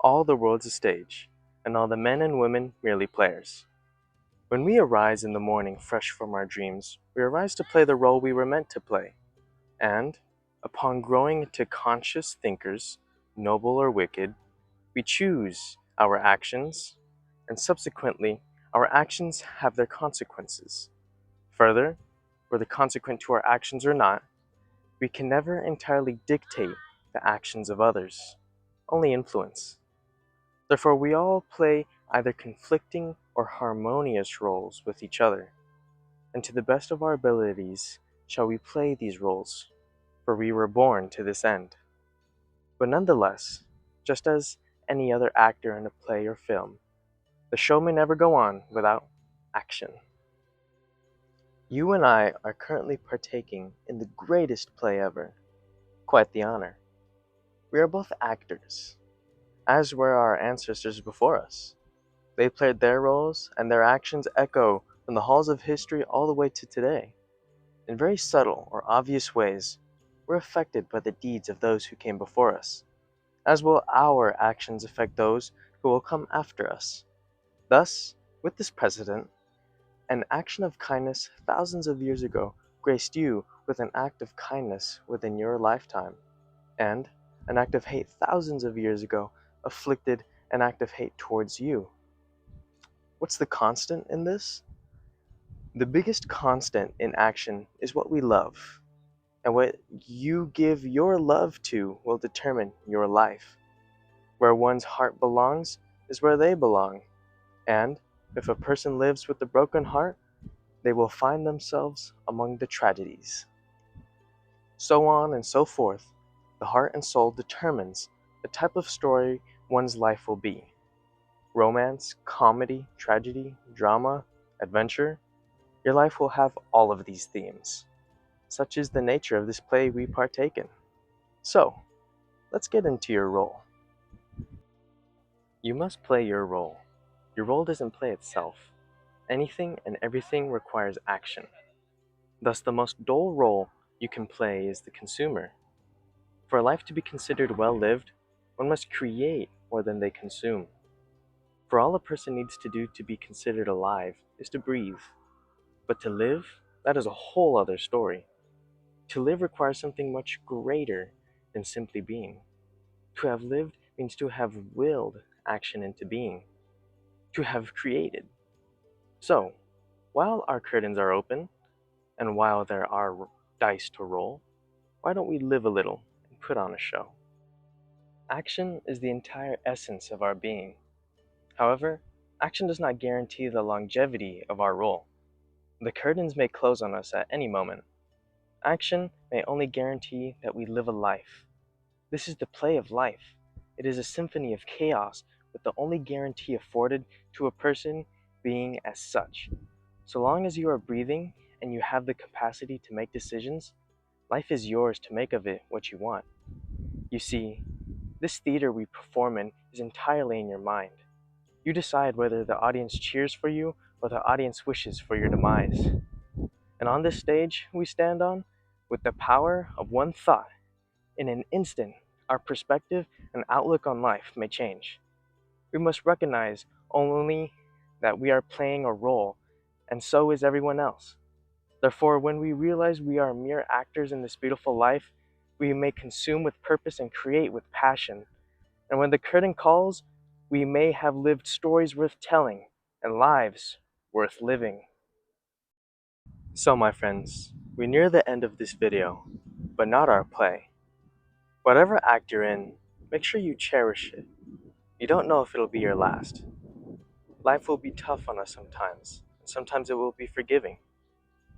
All the world's a stage, and all the men and women merely players. When we arise in the morning fresh from our dreams, we arise to play the role we were meant to play. And, upon growing into conscious thinkers, noble or wicked, we choose our actions, and subsequently, our actions have their consequences. Further, whether consequent to our actions or not, we can never entirely dictate the actions of others, only influence. Therefore, we all play either conflicting or harmonious roles with each other, and to the best of our abilities shall we play these roles, for we were born to this end. But nonetheless, just as any other actor in a play or film, the show may never go on without action. You and I are currently partaking in the greatest play ever. Quite the honor. We are both actors, as were our ancestors before us. They played their roles, and their actions echo from the halls of history all the way to today. In very subtle or obvious ways, we're affected by the deeds of those who came before us, as will our actions affect those who will come after us. Thus, with this precedent, an action of kindness thousands of years ago graced you with an act of kindness within your lifetime, and an act of hate thousands of years ago afflicted an act of hate towards you. What's the constant in this? The biggest constant in action is what we love, and what you give your love to will determine your life. Where one's heart belongs is where they belong, and if a person lives with a broken heart, they will find themselves among the tragedies. So on and so forth, the heart and soul determines the type of story one's life will be. Romance, comedy, tragedy, drama, adventure. Your life will have all of these themes. Such is the nature of this play we partake in. So, let's get into your role. You must play your role. Your role doesn't play itself. Anything and everything requires action. Thus, the most dull role you can play is the consumer. For a life to be considered well lived, one must create more than they consume. For all a person needs to do to be considered alive is to breathe. But to live, that is a whole other story. To live requires something much greater than simply being. To have lived means to have willed action into being, to have created. So, while our curtains are open, and while there are dice to roll, why don't we live a little and put on a show? Action is the entire essence of our being. However, action does not guarantee the longevity of our role. The curtains may close on us at any moment. Action may only guarantee that we live a life. This is the play of life. It is a symphony of chaos, with the only guarantee afforded to a person being as such. So long as you are breathing and you have the capacity to make decisions, life is yours to make of it what you want. You see, this theater we perform in is entirely in your mind. You decide whether the audience cheers for you or the audience wishes for your demise. And on this stage we stand on, with the power of one thought, in an instant, our perspective and outlook on life may change. We must recognize only that we are playing a role, and so is everyone else. Therefore, when we realize we are mere actors in this beautiful life, we may consume with purpose and create with passion. And when the curtain calls, we may have lived stories worth telling and lives worth living. So, my friends, we near the end of this video, but not our play. Whatever act you're in, make sure you cherish it. You don't know if it'll be your last. Life will be tough on us sometimes, and sometimes it will be forgiving.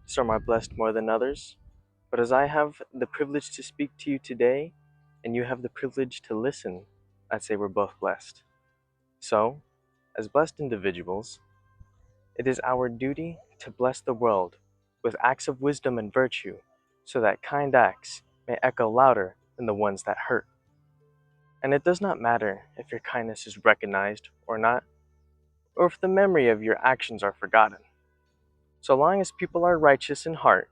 Some are blessed more than others, but as I have the privilege to speak to you today, and you have the privilege to listen, I'd say we're both blessed. So, as blessed individuals, it is our duty to bless the world with acts of wisdom and virtue, so that kind acts may echo louder than the ones that hurt. And it does not matter if your kindness is recognized or not, or if the memory of your actions are forgotten. So long as people are righteous in heart,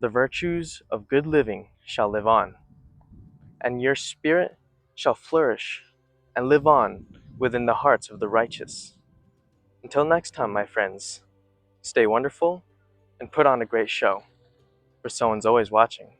the virtues of good living shall live on, and your spirit shall flourish and live on within the hearts of the righteous. Until next time, my friends, stay wonderful and put on a great show, for someone's always watching.